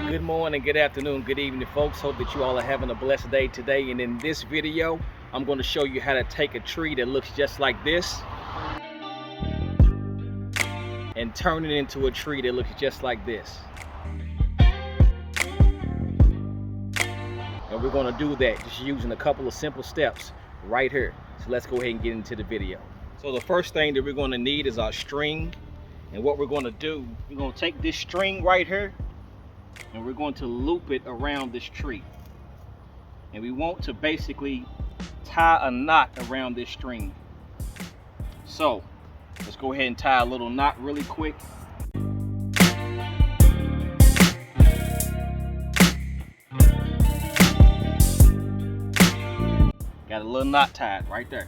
Good morning, good afternoon, good evening, folks. Hope that you all are having a blessed day today. And in this video, I'm going to show you how to take a tree that looks just like this and turn it into a tree that looks just like this. And we're going to do that just using a couple of simple steps right here. So let's go ahead and get into the video. So the first thing that we're going to need is our string. And what we're going to do, we're going to take this string right here and we're going to loop it around this tree. And we want to basically tie a knot around this string. So let's go ahead and tie a little knot really quick. Got a little knot tied right there.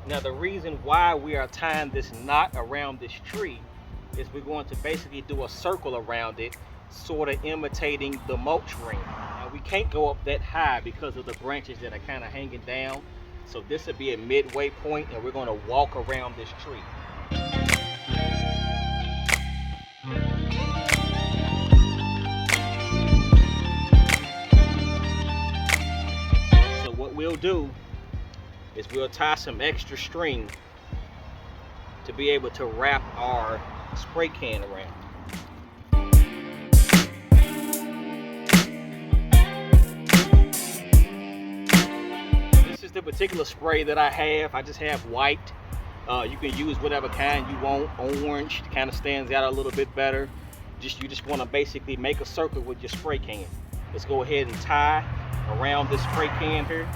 Now the reason why we are tying this knot around this tree is we're going to basically do a circle around it, sort of imitating the mulch ring. Now we can't go up that high because of the branches that are kind of hanging down. So this will be a midway point and we're going to walk around this tree. So what we'll do is we'll tie some extra string to be able to wrap our spray can around. This is the particular spray that I have. I just have white. You can use whatever kind you want. Orange kind of stands out a little bit better. You just want to basically make a circle with your spray can. Let's go ahead and tie around this spray can here.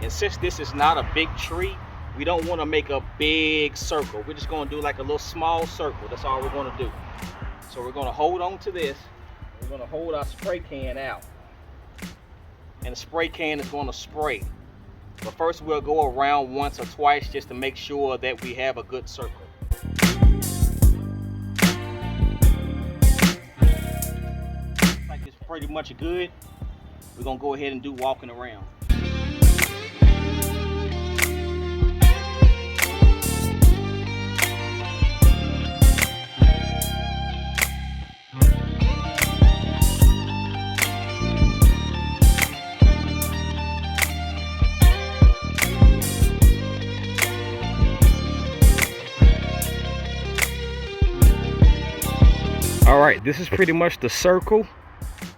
And since this is not a big tree, we don't want to make a big circle. We're just going to do like a little small circle. That's all we're going to do. So we're going to hold on to this. We're going to hold our spray can out. And the spray can is going to spray. But first we'll go around once or twice just to make sure that we have a good circle. Like it's pretty much good. We're going to go ahead and do walking around. All right, this is pretty much the circle.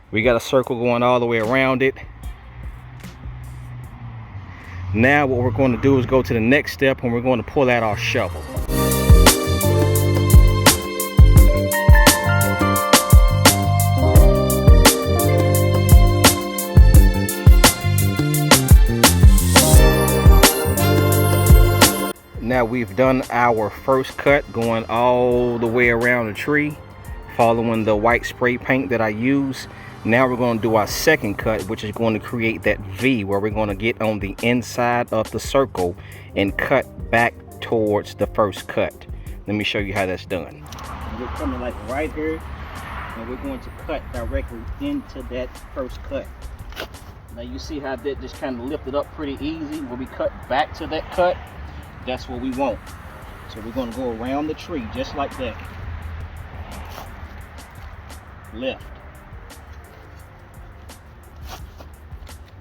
We got a circle going all the way around it. Now what we're going to do is go to the next step and we're going to pull out our shovel. Now we've done our first cut going all the way around the tree, following the white spray paint that I use. Now we're going to do our second cut, which is going to create that V where we're going to get on the inside of the circle and cut back towards the first cut. Let me show you how that's done. We're coming like right here and we're going to cut directly into that first cut. Now you see how that just kind of lifted up pretty easy. When we cut back to that cut, that's what we want. So we're going to go around the tree just like that. Left,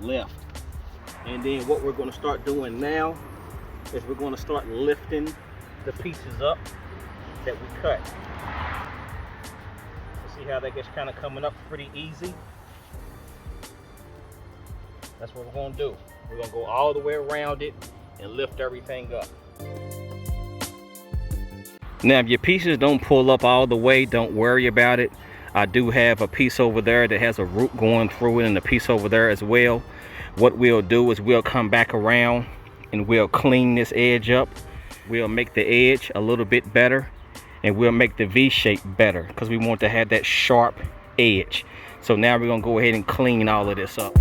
left, and then what we're going to start doing now is we're going to start lifting the pieces up that we cut. See how that gets kind of coming up pretty easy? That's what we're going to do. We're going to go all the way around it and lift everything up. Now if your pieces don't pull up all the way, don't worry about it. I do have a piece over there that has a root going through it and a piece over there as well. What we'll do is we'll come back around and we'll clean this edge up. We'll make the edge a little bit better and we'll make the V shape better because we want to have that sharp edge. So now we're going to go ahead and clean all of this up.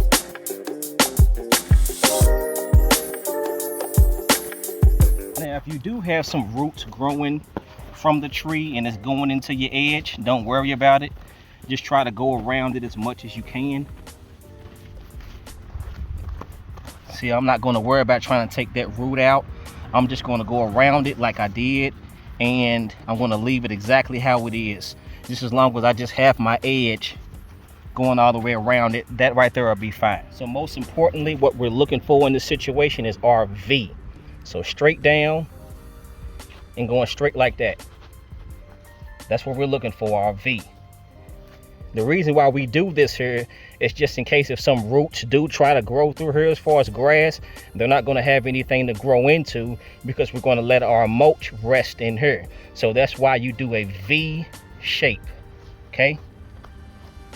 Now if you do have some roots growing from the tree and it's going into your edge, don't worry about it. Just try to go around it as much as you can. See, I'm not going to worry about trying to take that root out. I'm just going to go around it like I did, and I'm going to leave it exactly how it is. Just as long as I just have my edge going all the way around it, that right there will be fine. So most importantly, what we're looking for in this situation is our V. So straight down and going straight like that. That's what we're looking for, our V. The reason why we do this here is just in case if some roots do try to grow through here as far as grass, they're not going to have anything to grow into because we're going to let our mulch rest in here. So that's why you do a V shape, okay?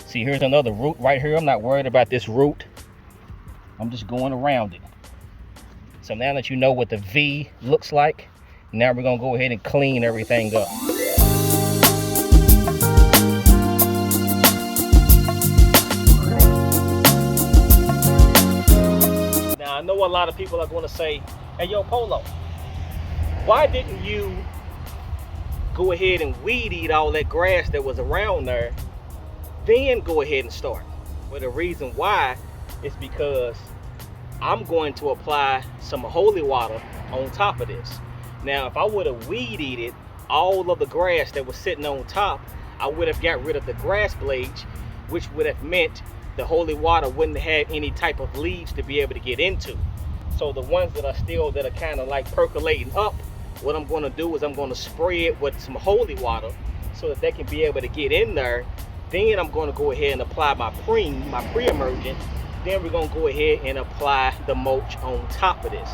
See, here's another root right here. I'm not worried about this root. I'm just going around it. So now that you know what the V looks like, now we're going to go ahead and clean everything up. I know a lot of people are going to say, hey, yo, Polo, why didn't you go ahead and weed eat all that grass that was around there, then go ahead and start? Well, the reason why is because I'm going to apply some holy water on top of this. Now, if I would have weed eated all of the grass that was sitting on top, I would have got rid of the grass blades, which would have meant the holy water wouldn't have any type of leaves to be able to get into. So the ones that are kind of like percolating up, what I'm going to do is I'm going to spray it with some holy water so that they can be able to get in there. Then I'm going to go ahead and apply my pre-emergent. Then we're going to go ahead and apply the mulch on top of this.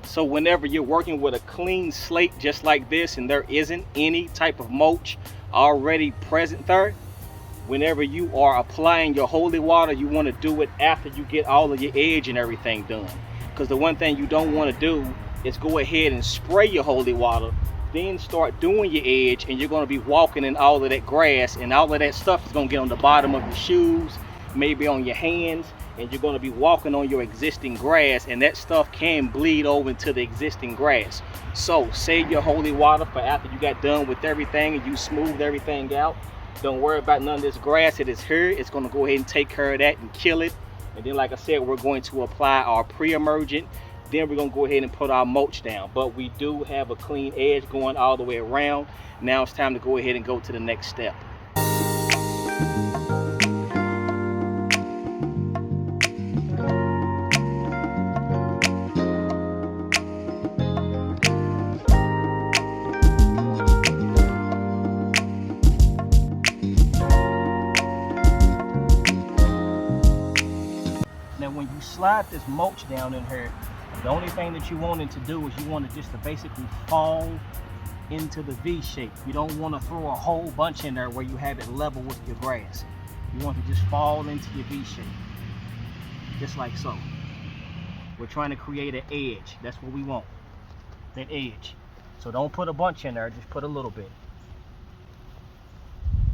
So whenever you're working with a clean slate just like this and there isn't any type of mulch already present there, whenever you are applying your holy water, you want to do it after you get all of your edge and everything done. Because the one thing you don't want to do is go ahead and spray your holy water, then start doing your edge, and you're going to be walking in all of that grass, and all of that stuff is going to get on the bottom of your shoes, maybe on your hands, and you're going to be walking on your existing grass, and that stuff can bleed over into the existing grass. So save your holy water for after you got done with everything and you smoothed everything out. Don't worry about none of this grass that is here. It's going to go ahead and take care of that and kill it. And then, like I said, we're going to apply our pre-emergent. Then we're going to go ahead and put our mulch down. But we do have a clean edge going all the way around. Now it's time to go ahead and go to the next step. When you slide this mulch down in here, the only thing that you want it to do is you want it just to basically fall into the V shape. You don't want to throw a whole bunch in there where you have it level with your grass. You want to just fall into your V shape, just like so. We're trying to create an edge. That's what we want, that edge. So don't put a bunch in there, just put a little bit.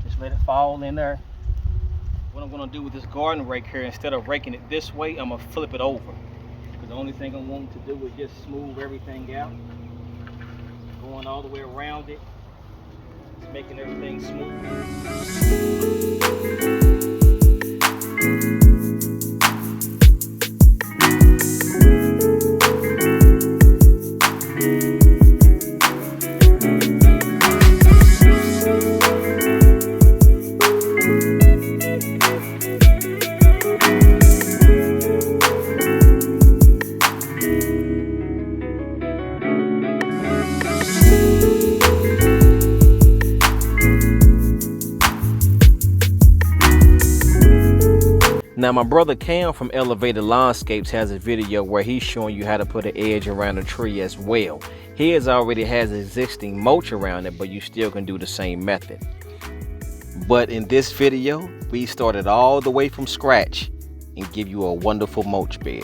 Just let it fall in there. What I'm going to do with this garden rake here, instead of raking it this way, I'm going to flip it over. Because the only thing I want to do is just smooth everything out. Going all the way around it. Just making everything smooth. Now my brother Cam from Elevated Landscapes has a video where he's showing you how to put an edge around a tree as well. His already has existing mulch around it, but you still can do the same method. But in this video, we started all the way from scratch and give you a wonderful mulch bed.